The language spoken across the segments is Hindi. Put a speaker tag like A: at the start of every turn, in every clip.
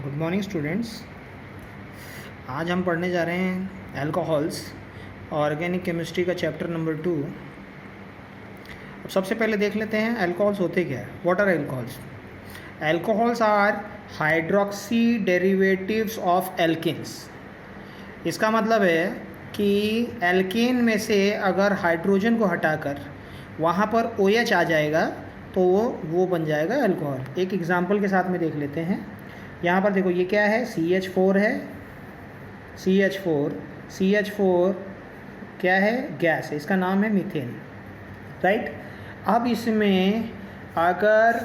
A: Good morning students. आज हम पढ़ने जा रहे हैं अल्कोहल्स, ऑर्गेनिक केमिस्ट्री का चैप्टर नंबर 2। अब सबसे पहले देख लेते हैं अल्कोहल्स होते क्या है। What are alcohols? Alcohols are hydroxy derivatives of alkanes. इसका मतलब है कि एल्केन में से अगर हाइड्रोजन को हटाकर वहाँ पर OH आ जाएगा तो वो बन जाएगा अल्कोहल। एक एग्जांपल के साथ में देख लेते हैं। यहाँ पर देखो ये क्या है, CH4 है। CH4 क्या है? गैस है, इसका नाम है मीथेन, राइट। अब इसमें अगर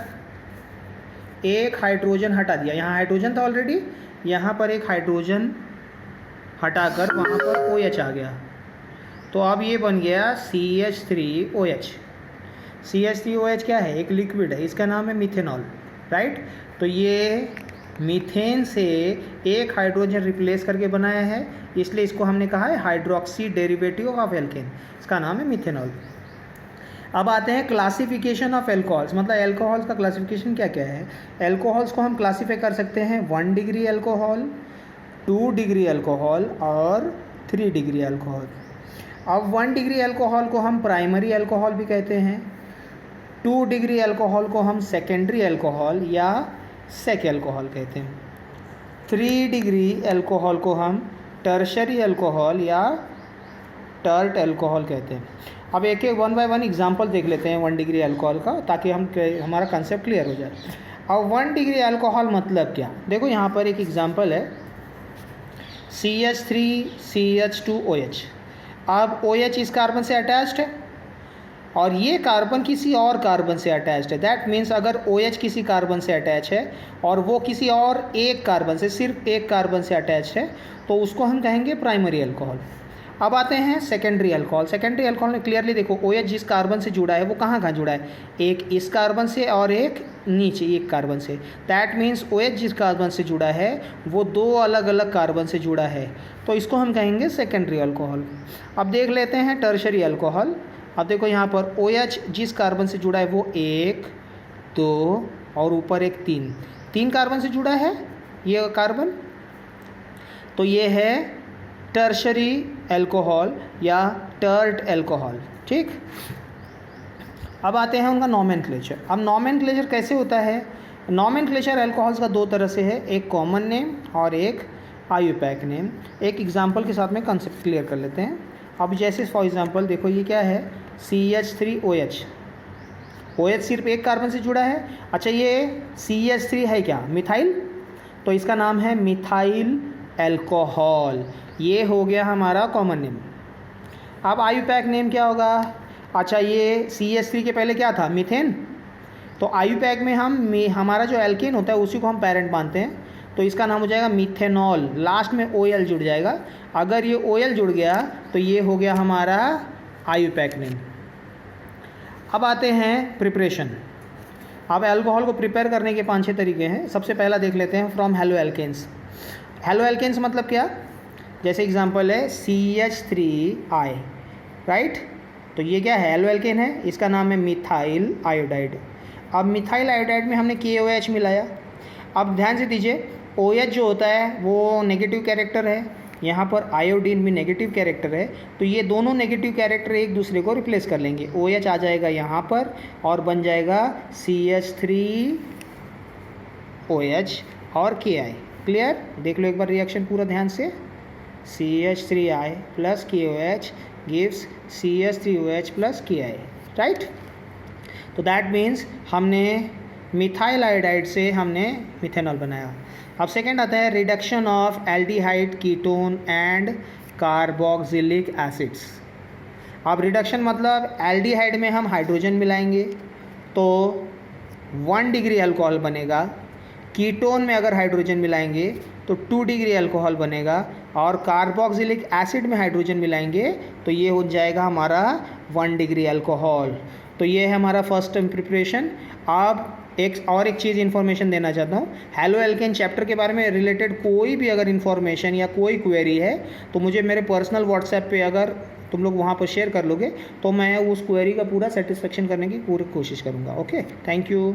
A: एक हाइड्रोजन हटा दिया, यहाँ हाइड्रोजन था ऑलरेडी, यहाँ पर एक हाइड्रोजन हटाकर वहाँ पर OH आ गया, तो अब ये बन गया CH3OH। CH3OH क्या है? एक लिक्विड है, इसका नाम है मिथेनॉल, राइट। तो ये मीथेन से एक हाइड्रोजन रिप्लेस करके बनाया है, इसलिए इसको हमने कहा है हाइड्रोक्सी डेरिवेटिव ऑफ एल्केन, इसका नाम है मिथेनॉल। अब आते हैं क्लासिफिकेशन ऑफ एल्कोहल्स, मतलब एल्कोहल्स का क्लासिफिकेशन क्या क्या है। एल्कोहल्स को हम क्लासीफाई कर सकते हैं 1 डिग्री एल्कोहल, 2 डिग्री एल्कोहल और 3 डिग्री एल्कोहल। अब 1 डिग्री एल्कोहल को हम प्राइमरी एल्कोहल भी कहते हैं, 2 डिग्री एल्कोहल को हम सेकेंडरी एल्कोहल या सेक एल्कोहल कहते हैं, 3 डिग्री एल्कोहल को हम टर्शरी एल्कोहल या टर्ट एल्कोहल कहते हैं। अब एक एक 1 बाय 1 एग्जांपल देख लेते हैं 1 डिग्री एल्कोहल का, ताकि हमारा कंसेप्ट क्लियर हो जाए। अब 1 डिग्री एल्कोहल मतलब क्या? देखो यहाँ पर एक एग्जांपल है, CH3CH2OH। अब OH इस कार्बन से अटैच्ड है और ये कार्बन किसी और कार्बन से अटैच्ड है। दैट मीन्स अगर OH किसी कार्बन से अटैच है और वो किसी और एक कार्बन से, सिर्फ एक कार्बन से अटैच है, तो उसको हम कहेंगे प्राइमरी अल्कोहल। अब आते हैं सेकेंडरी अल्कोहल। सेकेंडरी अल्कोहल में क्लियरली देखो OH जिस कार्बन से जुड़ा है वो कहाँ कहाँ जुड़ा है, एक इस कार्बन से और एक नीचे एक कार्बन से। दैट मीन्स OH जिस कार्बन से जुड़ा है वो 2 अलग अलग कार्बन से जुड़ा है, तो इसको हम कहेंगे सेकेंडरी अल्कोहल। अब देख लेते हैं टर्शरी अल्कोहल। अब देखो यहाँ पर OH जिस कार्बन से जुड़ा है वो 1, 2 और ऊपर एक 3 कार्बन से जुड़ा है ये कार्बन, तो ये है टर्शरी अल्कोहल या टर्ट अल्कोहल, ठीक। अब आते हैं उनका नॉमेनक्लेचर। अब नॉमेनक्लेचर कैसे होता है? नॉमेनक्लेचर अल्कोहल्स का 2 तरह से है, एक कॉमन नेम और एक IUPAC नेम। एक एग्जांपल के साथ में कंसेप्ट क्लियर कर लेते हैं। अब जैसे फॉर एग्जांपल देखो ये क्या है, CH3OH। OH सिर्फ एक कार्बन से जुड़ा है। अच्छा ये CH3 है क्या? मिथाइल, तो इसका नाम है मिथाइल अल्कोहल। ये हो गया हमारा कॉमन नेम। अब IUPAC नेम क्या होगा? अच्छा ये CH3 के पहले क्या था? मीथेन, तो IUPAC में हमारा जो एल्केन होता है उसी को हम पेरेंट मानते हैं, तो इसका नाम हो जाएगा मिथेनॉल। लास्ट में OL जुड़ जाएगा। अगर ये OL जुड़ गया तो ये हो गया हमारा IUPAC नेम। अब आते हैं प्रिपरेशन। अब अल्कोहल को प्रिपेयर करने के 5-6 तरीके हैं। सबसे पहला देख लेते हैं from haloalkanes. Haloalkanes मतलब क्या? जैसे एग्जांपल है CH3I, राइट। तो ये क्या है? हेलो एल्केन है, इसका नाम है मिथाइल आयोडाइड। अब मिथाइल आयोडाइड में हमने KOH मिलाया। अब ध्यान से दीजिए, OH जो होता है वो नेगेटिव कैरेक्टर है, यहाँ पर आयोडीन भी नेगेटिव कैरेक्टर है, तो ये दोनों नेगेटिव कैरेक्टर एक दूसरे को रिप्लेस कर लेंगे। OH आ जाएगा यहाँ पर और बन जाएगा CH3OH और KI। क्लियर? देख लो एक बार रिएक्शन पूरा ध्यान से। CH3I plus KOH gives CH3OH plus KI, right. तो दैट मीन्स हमने मिथाइल आयोडाइड से हमने मिथेनॉल बनाया। अब सेकेंड आता है reduction of aldehyde, ketone and carboxylic acids. अब रिडक्शन मतलब एल्डिहाइड में हम हाइड्रोजन मिलाएंगे तो 1 डिग्री अल्कोहल बनेगा, कीटोन में अगर हाइड्रोजन मिलाएंगे तो 2 डिग्री अल्कोहल बनेगा, और कार्बोक्सिलिक एसिड में हाइड्रोजन मिलाएंगे तो ये हो जाएगा हमारा 1 डिग्री अल्कोहल। तो ये है हमारा फर्स्ट टाइम प्रिपरेशन। अब एक चीज़ इन्फॉर्मेशन देना चाहता हूँ, हेलो एल्केन चैप्टर के बारे में रिलेटेड कोई भी अगर इन्फॉर्मेशन या कोई क्वेरी है तो मुझे मेरे पर्सनल व्हाट्सएप पे अगर तुम लोग वहाँ पर शेयर कर लोगे तो मैं उस क्वेरी का पूरा सेटिस्फेक्शन करने की पूरी कोशिश करूँगा। Okay, thank you.